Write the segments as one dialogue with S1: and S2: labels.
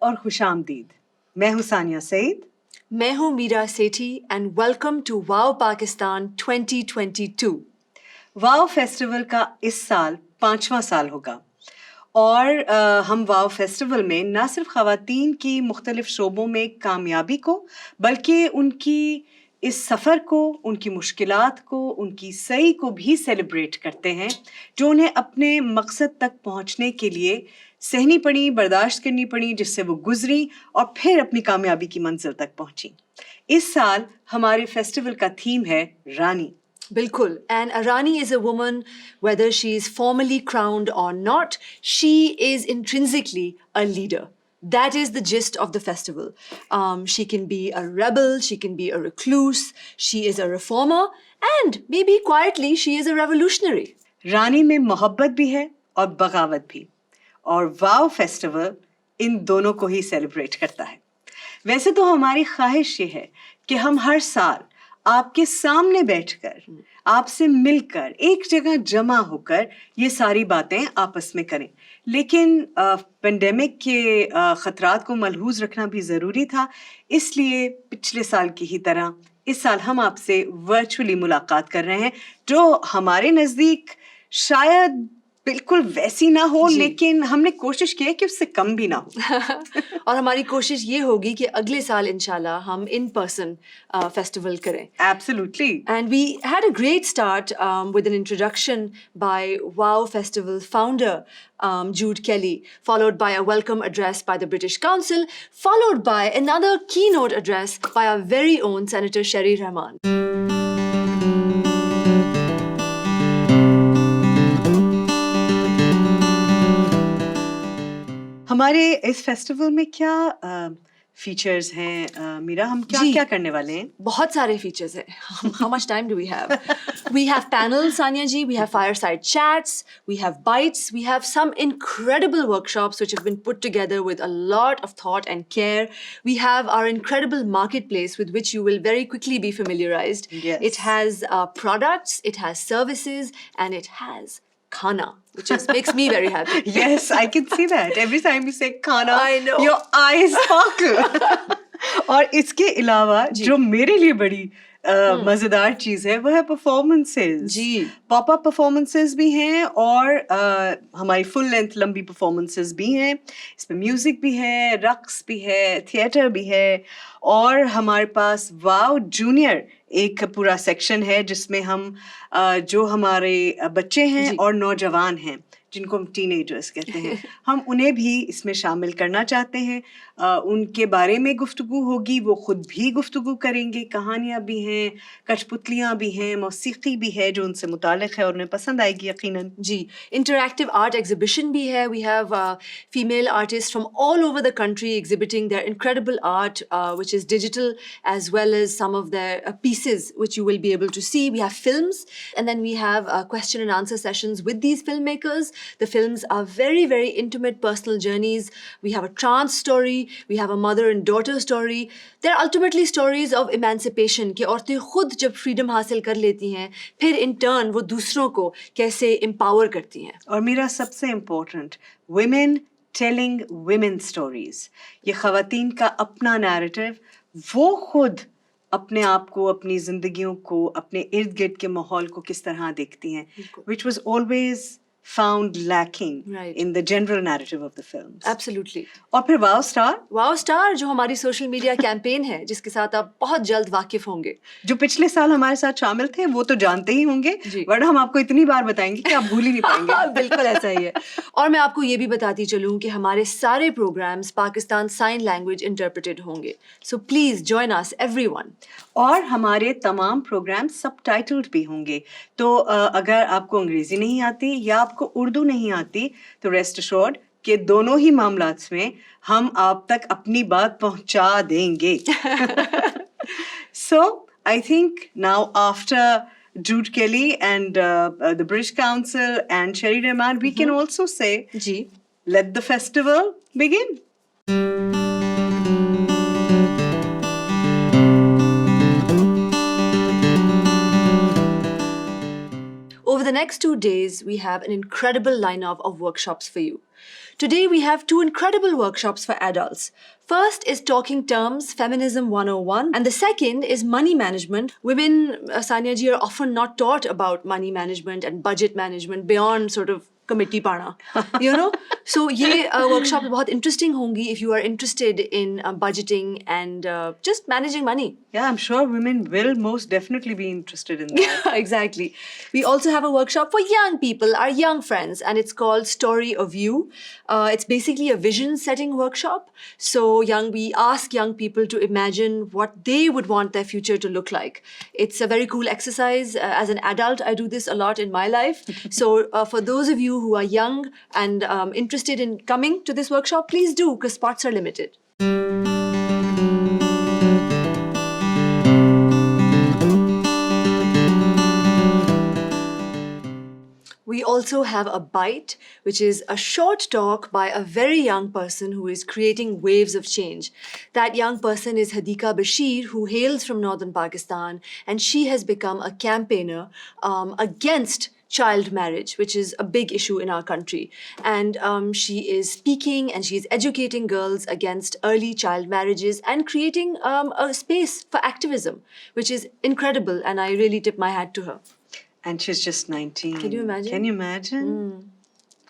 S1: اور خوش آمدید. میں ہوں ثانیہ سعید.
S2: میں ہوں Mira Sethi and welcome to واو پاکستان 2022.
S1: واو فیسٹیول کا اس سال 5واں سال ہوگا اور ہم واو فیسٹیول میں نہ صرف خواتین کی مختلف شعبوں میں کامیابی کو بلکہ ان کی اس سفر کو، ان کی مشکلات کو، ان کی سعی کو بھی سیلیبریٹ کرتے ہیں جو انہیں اپنے مقصد تک پہنچنے کے لیے سہنی پڑی، برداشت کرنی پڑی، جس سے وہ گزری اور پھر اپنی کامیابی کی منزل تک پہنچی. اس سال ہمارے فیسٹیول کا تھیم ہے رانی.
S2: بالکل. And a Rani is a woman, whether she is formally crowned or not, she is intrinsically a leader. That is the gist of the festival. She can be a rebel, she can be a recluse, she is a reformer, and maybe quietly she is a revolutionary.
S1: رانی میں محبت بھی ہے اور بغاوت بھی، اور واو festival ان دونوں کو ہی سیلیبریٹ کرتا ہے. ویسے تو ہماری خواہش یہ ہے کہ ہم ہر سال آپ کے سامنے بیٹھ کر، آپ سے مل کر، ایک جگہ جمع ہو کر یہ ساری باتیں آپس میں کریں، لیکن پینڈیمک کے خطرات کو ملحوظ رکھنا بھی ضروری تھا. اس لیے پچھلے سال کی ہی طرح اس سال ہم آپ سے ورچولی ملاقات کر رہے ہیں، جو ہمارے نزدیک شاید بالکل ویسی نہ ہو، لیکن ہم نے کوشش کی ہے کہ اس سے کم بھی نہ ہو.
S2: اور ہماری کوشش یہ ہوگی کہ اگلے سال انشاءاللہ ہم ان پرسن فیسٹیول کریں.
S1: Absolutely.
S2: And we had a great start with an introduction by Wow Festival founder Jude Kelly, followed by a welcome address by the British Council, followed by another keynote address by our very own Senator Sherry Rahman.
S1: ہمارے اس festival میں کیا features ہیں میرا؟ ہم کیا کیا کرنے والے ہیں؟
S2: بہت سارے فیچرز ہیں. How much time do we have? We have panels, Sanya ji, we have fireside chats, we have bites, we have some incredible workshops which have been put together with a lot of thought and care. We have our incredible marketplace with which you will very quickly be familiarized.
S1: Yes.
S2: It has products, it has services, and it has khana, which makes me very happy.
S1: Yes, I can see that. Every time you say khana,
S2: I know.
S1: your eyes sparkle. اور اس کے علاوہ جو میرے لیے بڑی مزیدار چیز ہے وہ ہے پرفارمنسز.
S2: جی،
S1: پاپ اپ پرفارمنسز بھی ہیں اور ہماری فل لینتھ لمبی پرفارمنسز بھی ہیں. اس میں میوزک بھی ہے، رقص بھی ہے، تھیٹر بھی ہے، اور ہمارے پاس واو جونیئر ایک پورا سیکشن ہے جس میں ہم جو ہمارے بچے ہیں اور نوجوان ہیں جن کو ہم ٹین ایجرس کہتے ہیں، ہم انہیں بھی اس میں شامل کرنا چاہتے ہیں. ان کے بارے میں گفتگو ہوگی، وہ خود بھی گفتگو کریں گے، کہانیاں بھی ہیں، کٹھ پتلیاں بھی ہیں، موسیقی بھی ہے جو ان سے متعلق ہے اور انہیں پسند آئے گی یقیناً.
S2: جی، انٹریکٹیو آرٹ ایگزیبیشن بھی ہے. We have female artist from all over the country exhibiting their incredible art which is digital as well as some of their pieces which you will be able to see. We have films and then we have question and answer sessions with these film makers. The films are very, very intimate personal journeys. We have a trans story. We have a mother and daughter story. They're ultimately stories of emancipation کہ عورتیں خود جب freedom حاصل کر لیتی ہیں پھر in turn وہ دوسروں کو کیسے empower کرتی ہیں.
S1: اور میرا سب سے important, women telling women stories. یہ خواتین کا اپنا نیریٹو، وہ خود اپنے آپ کو، اپنی زندگیوں کو، اپنے ارد گرد کے ماحول کو کس طرح دیکھتی ہیں، which was always found lacking in the general narrative of the films.
S2: Absolutely.
S1: اور پھر واو اسٹار.
S2: واو اسٹار جو ہماری سوشل میڈیا کیمپین ہے جس کے ساتھ آپ بہت جلد واقف ہوں گے.
S1: جو پچھلے سال ہمارے ساتھ شامل تھے وہ تو جانتے ہی ہوں گے، ورنہ ہم آپ کو اتنی بار بتائیں گے کہ آپ بھول ہی نہیں پائیں گے.
S2: بالکل ایسا ہی ہے. اور میں آپ کو یہ بھی بتاتی چلوں کہ ہمارے سارے programs Pakistan sign language interpreted ہوں گے. So please join us everyone.
S1: اور ہمارے تمام پروگرام سب ٹائٹلڈ بھی ہوں گے، تو اگر آپ کو انگریزی نہیں آتی یا آپ کو اردو نہیں آتی تو ریسٹ ایشورڈ کہ دونوں ہی معاملات میں ہم آپ تک اپنی بات پہنچا دیں گے. So I think now after Jude Kelly and the British Council and Sherry Rahman, we can also say, let the festival begin.
S2: Over the next 2 days, we have an incredible lineup of workshops for you. Today we have two incredible workshops for adults. First is Talking Terms, Feminism 101, and the second is Money Management. Women, Sania ji, are often not taught about money management and budget management beyond sort of committee pana, you know. So ye workshop bahut interesting hongi if you are interested in budgeting and just managing money.
S1: Yeah, I'm sure women will most definitely be interested in that.
S2: Exactly. We also have a workshop for young people, our young friends, and it's called Story of You. It's basically a vision setting workshop. So we ask young people to imagine what they would want their future to look like. It's a very cool exercise. As an adult, I do this a lot in my life. So for those of you who are young and interested in coming to this workshop, please do, because spots are limited. We also have a Bite, which is a short talk by a very young person who is creating waves of change. That young person is Hadika Bashir, who hails from northern Pakistan, and she has become a campaigner against child marriage, which is a big issue in our country. And she is speaking and she is educating girls against early child marriages and creating a space for activism, which is incredible, and I really tip my hat to her.
S1: And she's just 19.
S2: Can you imagine?
S1: Can you imagine?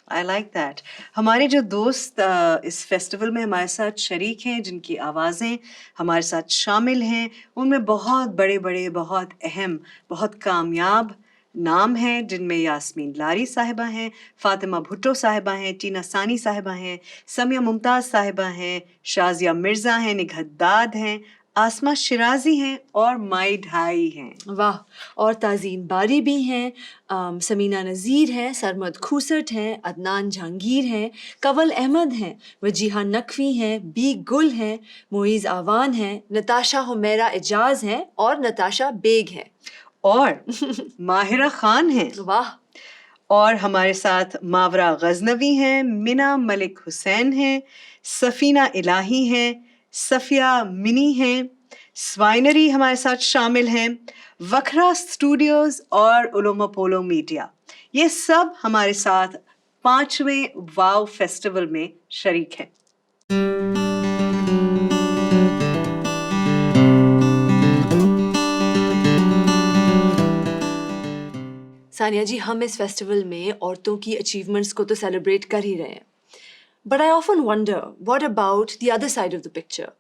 S1: I like that. ہمارے جو دوست اس festival میں ہمارے ساتھ شریک ہیں، جن کی آوازیں ہمارے ساتھ شامل ہیں، ان میں بہت بڑے بڑے، بہت اہم، بہت کامیاب نام ہیں، جن میں یاسمین لاری صاحبہ ہیں، فاطمہ بھٹو صاحبہ ہیں، ٹینا ثانی صاحبہ ہیں، سمیہ ممتاز صاحبہ ہیں، شازیہ مرزا ہیں، نگہت داد ہیں، آسمہ شرازی ہیں اور مائی ڈھائی ہیں.
S2: واہ. اور تازین باری بھی ہیں، سمینہ نذیر ہیں، سرمد کھوسٹ ہیں، عدنان جہانگیر ہیں، کول احمد ہیں، وجیحہ نقوی ہیں، بی گل ہیں، معیز آوان ہیں، نتاشا حمیرہ اجاز ہیں اور نتاشا بیگ ہیں
S1: اور ماہرہ خان ہیں.
S2: واہ.
S1: اور ہمارے ساتھ ماورا غزنوی ہیں، منہ ملک حسین ہیں، سفینہ الہی ہیں، صفیہ منی ہیں، سوائنری ہمارے ساتھ شامل ہیں، وکھرا اسٹوڈیوز اور علومہ پولو میڈیا. یہ سب ہمارے ساتھ 5ویں واو فیسٹیول میں شریک ہیں.
S2: ثانیہ جی، ہم اس فیسٹیول میں عورتوں کی اچیومنٹس کو تو سیلیبریٹ کر ہی رہے ہیں. But I often wonder, what about the other side of the picture?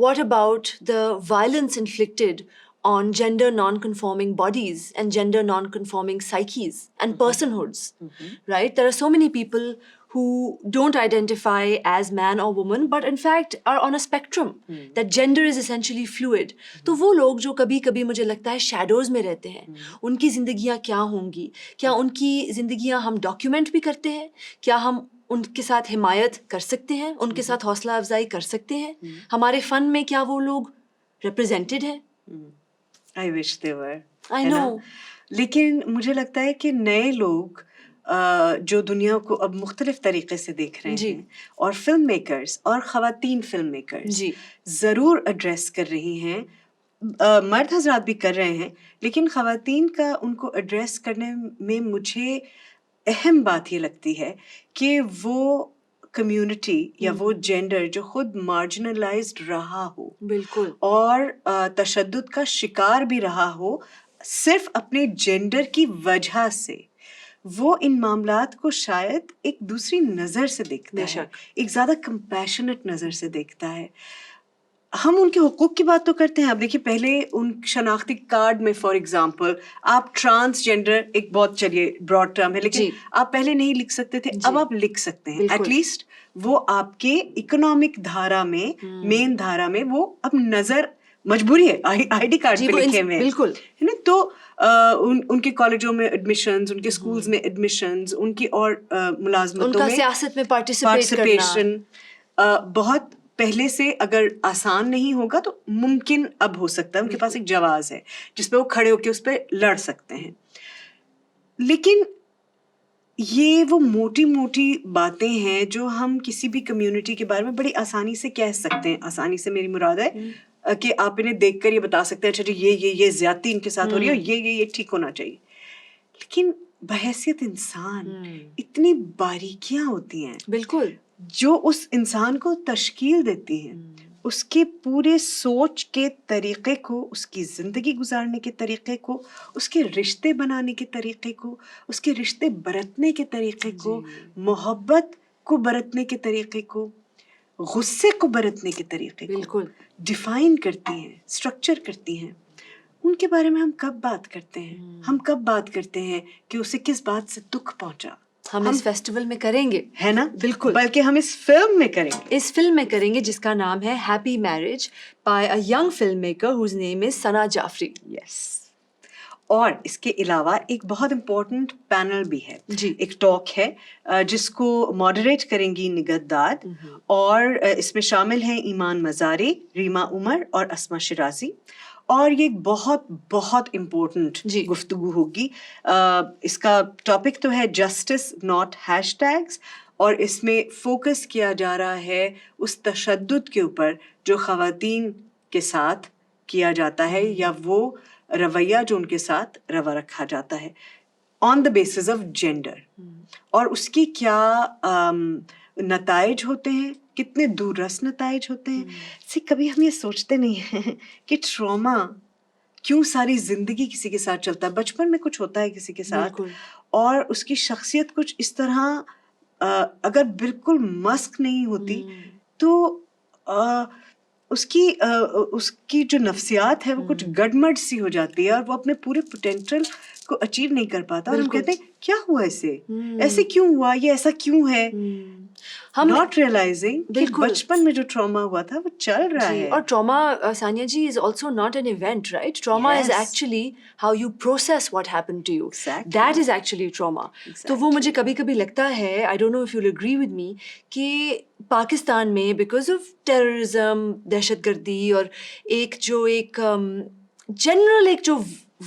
S2: What about the violence inflicted on gender non-conforming bodies and gender non-conforming psyches and personhoods, right? There are so many people who don't identify as man or woman, but in fact are on a spectrum, that gender is essentially fluid. تو وہ لوگ جو کبھی کبھی مجھے لگتا ہے shadows میں رہتے ہیں، ان کی زندگیاں کیا ہوں گی؟ کیا ان کی زندگیاں ہم ڈاکیومنٹ بھی کرتے ہیں؟ کیا ہم ان کے ساتھ حمایت کر سکتے ہیں؟ ان کے ساتھ حوصلہ افزائی کر سکتے ہیں؟ ہمارے فن میں کیا وہ لوگ ریپرزینٹیڈ ہیں؟
S1: I wish they were.
S2: I know.
S1: لیکن مجھے لگتا ہے کہ نئے لوگ جو دنیا کو اب مختلف طریقے سے دیکھ رہے ہیں، اور فلم میکرز اور خواتین فلم میکرز ضرور ایڈریس کر رہی ہیں. مرد حضرات بھی کر رہے ہیں، لیکن خواتین کا ان کو ایڈریس کرنے میں مجھے اہم بات یہ لگتی ہے کہ وہ کمیونٹی یا وہ جینڈر جو خود مارجنلائزڈ رہا ہو، بالکل، اور تشدد کا شکار بھی رہا ہو، صرف اپنے جینڈر کی وجہ سے، وہ ان معاملات کو شاید ایک دوسری نظر سے دیکھتا ہے، ایک زیادہ کمپیشنٹ نظر سے دیکھتا ہے. ہم ان کے حقوق کی بات تو کرتے ہیں. اب دیکھیے، پہلے ان شناختی کارڈ میں فار ایگزامپل آپ ٹرانسجینڈر، ایک بہت چلیے براڈ ٹرم ہے، لیکن آپ پہلے نہیں لکھ سکتے تھے، اب آپ لکھ سکتے ہیں. ایٹ لیسٹ وہ آپ کے اکنامک دھارا میں، مین دھارا میں وہ اب نظر مجبوری ہے، آئی ڈی کارڈ پہ لکھے ہوئے
S2: بالکل
S1: ہے نا. تو ان کے کالجوں میں ایڈمیشنز، ان کے اسکولز میں ایڈمیشنز، ان کی اور ملازمتوں میں
S2: سیاست میں
S1: پارٹیسپیشن بہت پہلے سے اگر آسان نہیں ہوگا تو ممکن اب ہو سکتا ہے. ان کے پاس ایک جواز ہے جس پہ وہ کھڑے ہو کے اس پہ لڑ سکتے ہیں. لیکن یہ وہ موٹی موٹی باتیں ہیں جو ہم کسی بھی کمیونٹی کے بارے میں بڑی آسانی سے کہہ سکتے ہیں. آسانی سے میری مراد ہے کہ آپ انہیں دیکھ کر یہ بتا سکتے ہیں، اچھا جی یہ زیادتی ان کے ساتھ ہو رہی ہے، یہ ٹھیک ہونا چاہیے. لیکن بحیثیت انسان اتنی باریکیاں ہوتی ہیں،
S2: بالکل
S1: جو اس انسان کو تشکیل دیتی ہیں، اس کے پورے سوچ کے طریقے کو، اس کی زندگی گزارنے کے طریقے کو، اس کے رشتے بنانے کے طریقے کو، اس کے رشتے برتنے کے طریقے کو، محبت کو برتنے کے طریقے کو، غصے کو برتنے کے طریقے کو
S2: بالکل
S1: ڈیفائن کرتی ہیں، اسٹرکچر کرتی ہیں. ان کے بارے میں ہم کب بات کرتے ہیں؟ ہم کب بات کرتے ہیں کہ اسے کس بات سے دکھ پہنچا؟
S2: ہم اس فیسٹیول میں کریں گے،
S1: ہے نا؟
S2: بالکل،
S1: بلکہ ہم اس فلم میں کریں گے.
S2: اس فلم میں کریں گے جس کا نام ہے happy marriage by a young film maker whose name is Sana Jafri.
S1: Yes. اور اس کے علاوہ ایک بہت امپورٹنٹ پینل بھی ہے،
S2: جی.
S1: ایک ٹاک ہے جس کو ماڈریٹ کریں گی نگہت داد، اور اس میں شامل ہیں ایمان مزاری، ریما عمر اور اسما شرازی. اور یہ ایک بہت بہت امپورٹنٹ
S2: جی.
S1: گفتگو ہوگی. اس کا ٹاپک تو ہے جسٹس ناٹ ہیش ٹیگس، اور اس میں فوکس کیا جا رہا ہے اس تشدد کے اوپر جو خواتین کے ساتھ کیا جاتا ہے، یا وہ رویہ جو ان کے ساتھ روا رکھا جاتا ہے آن دا بیسس آف جینڈر، اور اس کی کیا نتائج ہوتے ہیں، کتنے دور رس نتائج ہوتے ہیں. کبھی ہم یہ سوچتے نہیں ہیں کہ ٹراما کیوں ساری زندگی کسی کے ساتھ چلتا ہے. بچپن میں کچھ ہوتا ہے کسی کے ساتھ، اور اس کی شخصیت کچھ اس طرح اگر بالکل مسک نہیں ہوتی تو اس کی جو نفسیات ہے وہ کچھ گڑمڑ سی ہو جاتی ہے، اور وہ اپنے پورے پوٹینشل کو اچیو نہیں کر پاتا. اور ہم کہتے ہیں کیا ہوا اسے، ایسے کیوں ہوا، یہ ایسا کیوں ہے، ناٹ ریئلائزنگ کہ بچپن میں جو ٹراما ہوا تھا وہ چل رہا ہے.
S2: اور trauma Sania ji is also not an event, right? Trauma is actually how you process what happen to you, that is actually trauma. تو وہ مجھے کبھی کبھی لگتا ہے، I don't know if you will agree with me, کہ پاکستان میں بیکاز آف ٹیررزم، دہشت گردی، اور ایک جنرل ایک جو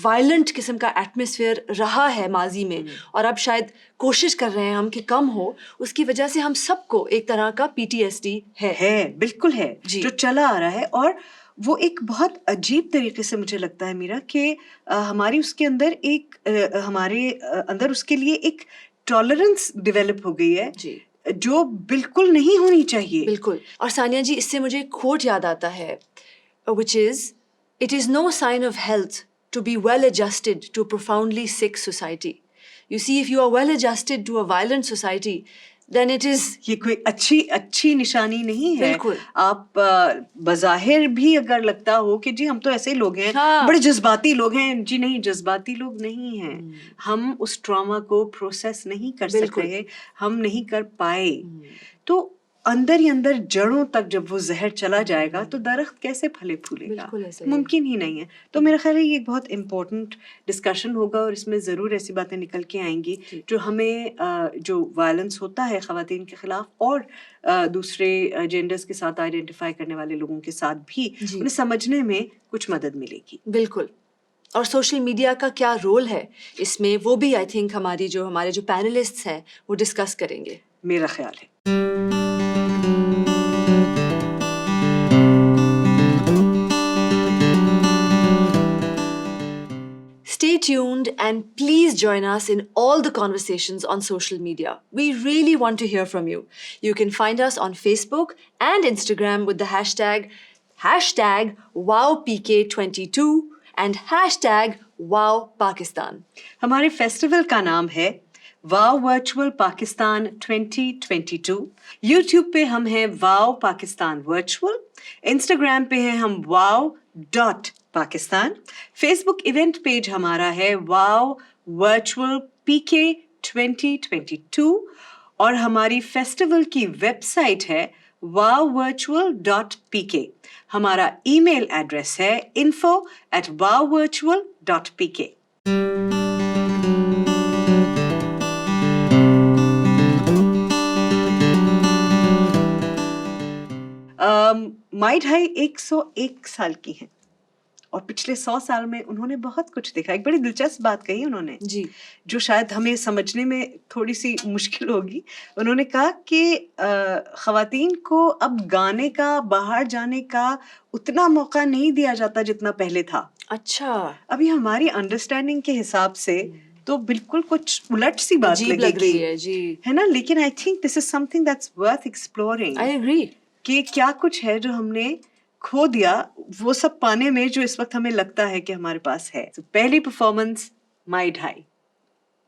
S2: وائلنٹ قسم کا ایٹماسفیئر رہا ہے ماضی میں، اور اب شاید کوشش کر رہے ہیں ہم کہ کم ہو، اس کی وجہ سے ہم سب کو ایک طرح کا PTSD ہے.
S1: بالکل ہے، جو چلا آ رہا ہے. اور وہ ایک بہت عجیب طریقے سے مجھے لگتا ہے میرا کہ ہماری اس کے اندر ہمارے اندر اس کے لیے ایک ٹالرنس ڈیولپ ہو گئی ہے جو بالکل نہیں ہونی چاہیے.
S2: بالکل. اور ثانیہ جی اس سے مجھے ایک کوٹ یاد آتا ہے which is it is no sign of health to be well adjusted to a profoundly sick society. You see, if you are well adjusted to a violent society, then it is...
S1: یہ کوئی اچھی نشانی نہیں ہے.
S2: بالکل.
S1: آپ بظاہر بھی اگر لگتا ہو کہ جی ہم تو ایسے لوگ ہیں، بڑے جذباتی لوگ ہیں، جی نہیں، جذباتی لوگ نہیں ہیں. ہم اس ٹراما کو پروسیس نہیں کر سکتے، ہم نہیں کر پائے. تو اندر ہی اندر جڑوں تک جب وہ زہر چلا جائے گا تو درخت کیسے پھلے پھولے گا؟ ممکن ہی نہیں ہے. تو میرا خیال ہے یہ ایک بہت امپورٹنٹ ڈسکشن ہوگا، اور اس میں ضرور ایسی باتیں نکل کے آئیں گی جو ہمیں جو وائلنس ہوتا ہے خواتین کے خلاف اور دوسرے جینڈرز کے ساتھ آئیڈینٹیفائی کرنے والے لوگوں کے ساتھ بھی انہیں سمجھنے میں کچھ مدد ملے گی.
S2: بالکل. اور سوشل میڈیا کا کیا رول ہے اس میں، وہ بھی آئی تھنک ہمارے جو پینلسٹس ہیں وہ ڈسکس کریں گے،
S1: میرا خیال ہے.
S2: Stay tuned and please join us in all the conversations on social media. We really want to hear from you. You can find us on Facebook and Instagram with the hashtag WowPK22 and hashtag WowPakistan.
S1: ہمارے festival کا نام ہے واو virtual Pakistan 2022. YouTube پہ ہم ہیں واو Pakistan virtual, Instagram پہ ہیں ہم wow.pakistan، فیس بک ایونٹ پیج ہمارا ہے واو ورچوئل PK 2022، اور ہماری فیسٹیول کی ویب سائٹ ہے wowvirtual.pk. ہمارا ای میل ایڈریس ہے info@wowvirtual.pk. مائی ڈھائی 101 سال کی ہیں، اور پچھلے 100 سال میں انہوں نے بہت کچھ دیکھا. ایک بڑی دلچسپ بات کہی انہوں نے جو شاید ہمیں سمجھنے میں تھوڑی سی مشکل ہوگی. انہوں نے کہا کہ خواتین کو اب گانے کا، باہر جانے کا اتنا موقع نہیں دیا جاتا جتنا پہلے تھا.
S2: اچھا.
S1: ابھی ہماری انڈرسٹینڈنگ کے حساب سے تو بالکل کچھ الٹ سی بات
S2: عجیب
S1: لگے
S2: لگ رہی
S1: گی
S2: ہے جی.
S1: ہے نا. لیکن I think this is some thing that's worth exploring
S2: I agree.
S1: کہ کیا کچھ ہے جو ہم نے کھو دیا وہ سب پانے میں جو اس وقت ہمیں لگتا ہے کہ ہمارے پاس ہے. پہلی پرفارمنس مائی ڈھائی.